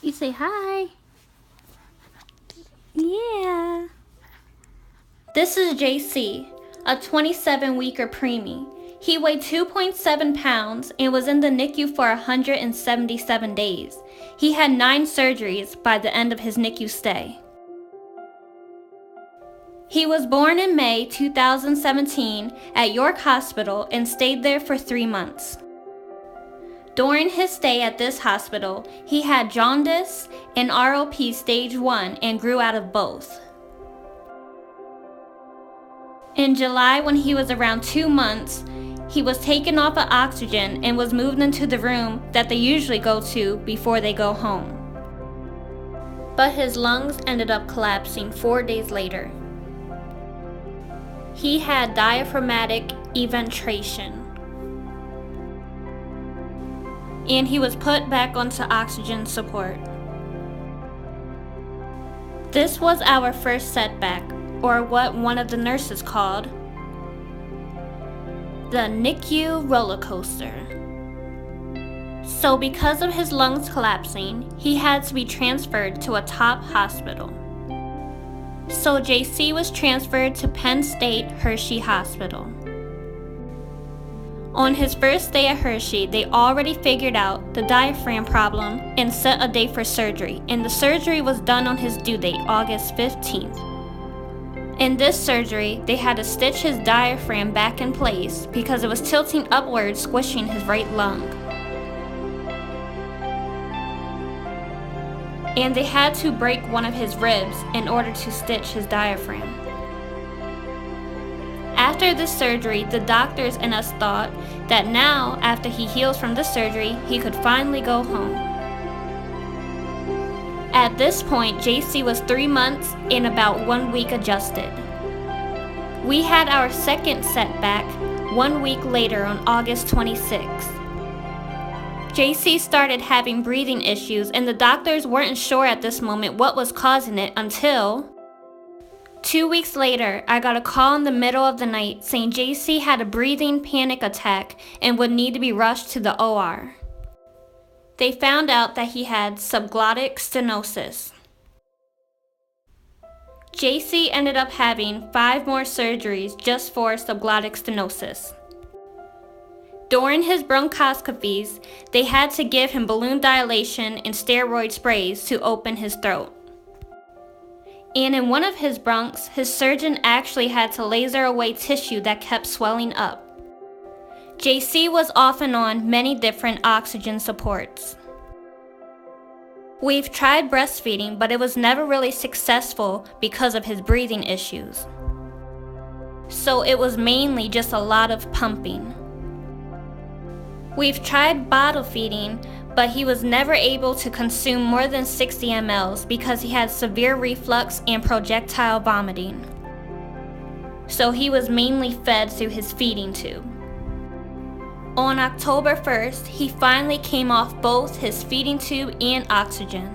You say hi. Yeah. This is Jaycee, a 27-weeker preemie. He weighed 2.7 pounds and was in the NICU for 177 days. He had 9 surgeries by the end of his NICU stay. He was born in May 2017 at York Hospital and stayed there for 3 months. During his stay at this hospital, he had jaundice and ROP stage 1 and grew out of both. In July, when he was around 2 months, he was taken off of oxygen and was moved into the room that they usually go to before they go home. But his lungs ended up collapsing 4 days later. He had diaphragmatic eventration, and he was put back onto oxygen support. This was our first setback, or what one of the nurses called the NICU roller coaster. So because of his lungs collapsing, he had to be transferred to a top hospital. So Jaycee was transferred to Penn State Hershey Hospital. On his first day at Hershey, they already figured out the diaphragm problem and set a date for surgery, and the surgery was done on his due date, August 15th. In this surgery, they had to stitch his diaphragm back in place because it was tilting upward, squishing his right lung. And they had to break one of his ribs in order to stitch his diaphragm. After this surgery, the doctors and us thought that now, after he heals from the surgery, he could finally go home. At this point, Jaycee was 3 months and about 1 week adjusted. We had our second setback 1 week later on August 26th. Jaycee started having breathing issues, and the doctors weren't sure at this moment what was causing it until 2 weeks later, I got a call in the middle of the night saying Jaycee had a breathing panic attack and would need to be rushed to the OR. They found out that he had subglottic stenosis. Jaycee ended up having 5 more surgeries just for subglottic stenosis. During his bronchoscopies, they had to give him balloon dilation and steroid sprays to open his throat. And in one of his bronchs, his surgeon actually had to laser away tissue that kept swelling up. Jaycee was off and on many different oxygen supports. We've tried breastfeeding, but it was never really successful because of his breathing issues. So it was mainly just a lot of pumping. We've tried bottle feeding, but he was never able to consume more than 60 mLs because he had severe reflux and projectile vomiting. So he was mainly fed through his feeding tube. On October 1st, he finally came off both his feeding tube and oxygen.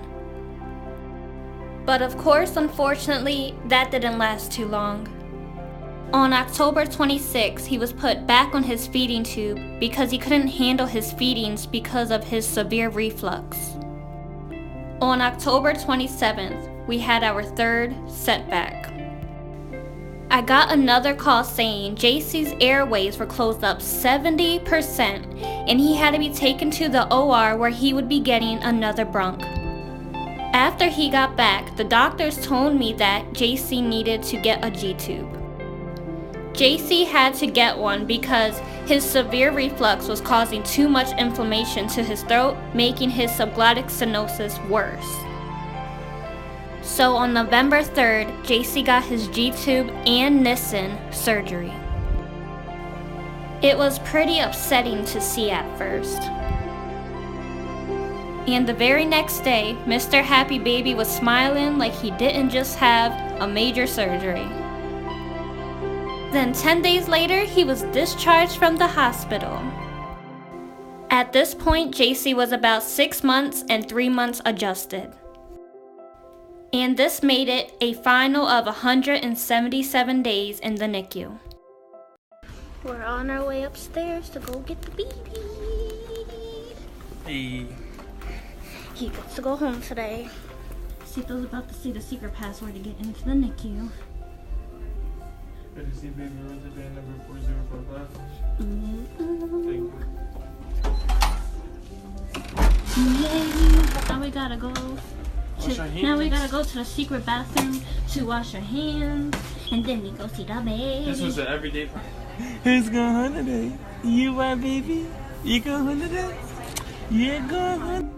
But of course, unfortunately, that didn't last too long. On October 26th, he was put back on his feeding tube because he couldn't handle his feedings because of his severe reflux. On October 27th, we had our third setback. I got another call saying Jaycee's airways were closed up 70% and he had to be taken to the OR where he would be getting another bronch. After he got back, the doctors told me that Jaycee needed to get a G-tube. Jaycee had to get one because his severe reflux was causing too much inflammation to his throat, making his subglottic stenosis worse. So on November 3rd, Jaycee got his G-tube and Nissen surgery. It was pretty upsetting to see at first. And the very next day, Mr. Happy Baby was smiling like he didn't just have a major surgery. Then 10 days later, he was discharged from the hospital. At this point, Jaycee was about 6 months and 3 months adjusted. And this made it a final of 177 days in the NICU. We're on our way upstairs to go get the baby. Hey. He gets to go home today. Cito's about to see the secret password to get into the NICU. Ready to see baby Rosa band number 4045? Thank you. Yay! Now we gotta go. Now we gotta go to the secret bathroom to wash our hands, and then we go see the baby. This was an everyday part. Who's going home today? You, my baby? You going home today? You going home?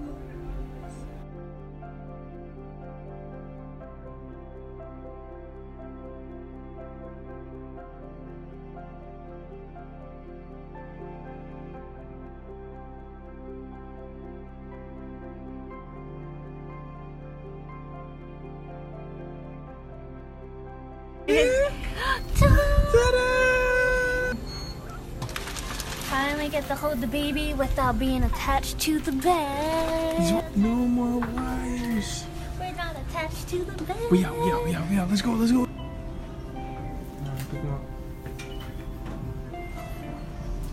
Finally get to hold the baby without being attached to the bed. No more wires. We're not attached to the bed. We out. Let's go. Alright, pick him up.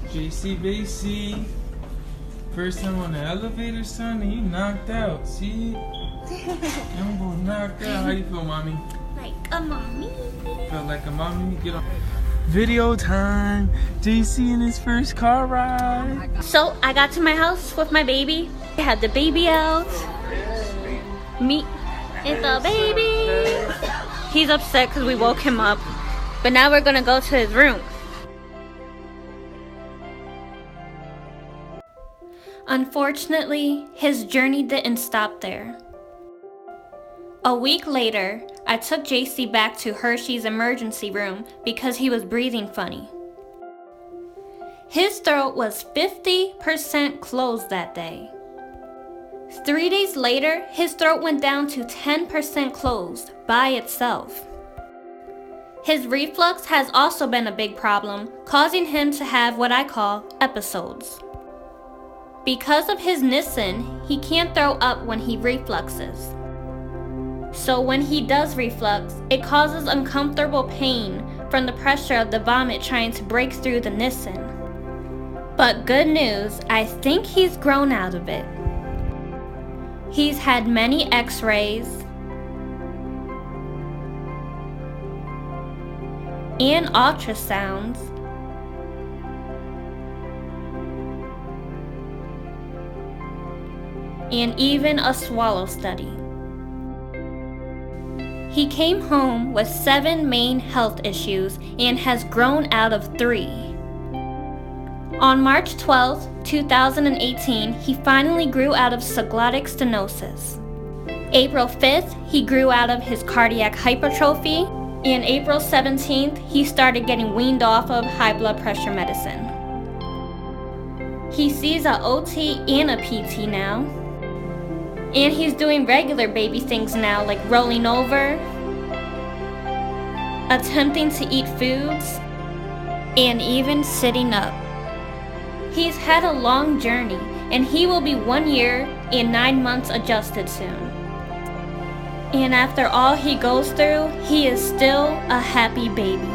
Jaycee, Basie. First time on the elevator, son, and you knocked out. See? I'm both knocked out. How you feel, mommy? Like a mommy. Felt like a mommy. Get on. Video time. Jaycee in his first car ride. So I got to my house with my baby. I had the baby out. Me and the baby. He's upset because we woke him up. But now we're gonna go to his room. Unfortunately, his journey didn't stop there. A week later, I took Jaycee back to Hershey's emergency room because he was breathing funny. His throat was 50% closed that day. 3 days later, his throat went down to 10% closed by itself. His reflux has also been a big problem, causing him to have what I call episodes. Because of his Nissen, he can't throw up when he refluxes. So when he does reflux, it causes uncomfortable pain from the pressure of the vomit trying to break through the Nissen. But good news, I think he's grown out of it. He's had many x-rays and ultrasounds and even a swallow study. He came home with 7 main health issues and has grown out of 3. On March 12, 2018, he finally grew out of subglottic stenosis. April 5th, he grew out of his cardiac hypertrophy, and April 17th, he started getting weaned off of high blood pressure medicine. He sees a OT and a PT now. And he's doing regular baby things now, like rolling over, attempting to eat foods, and even sitting up. He's had a long journey, and he will be 1 year and 9 months adjusted soon. And after all he goes through, he is still a happy baby.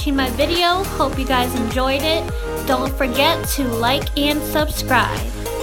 watching my video. Hope you guys enjoyed it. Don't forget to like and subscribe.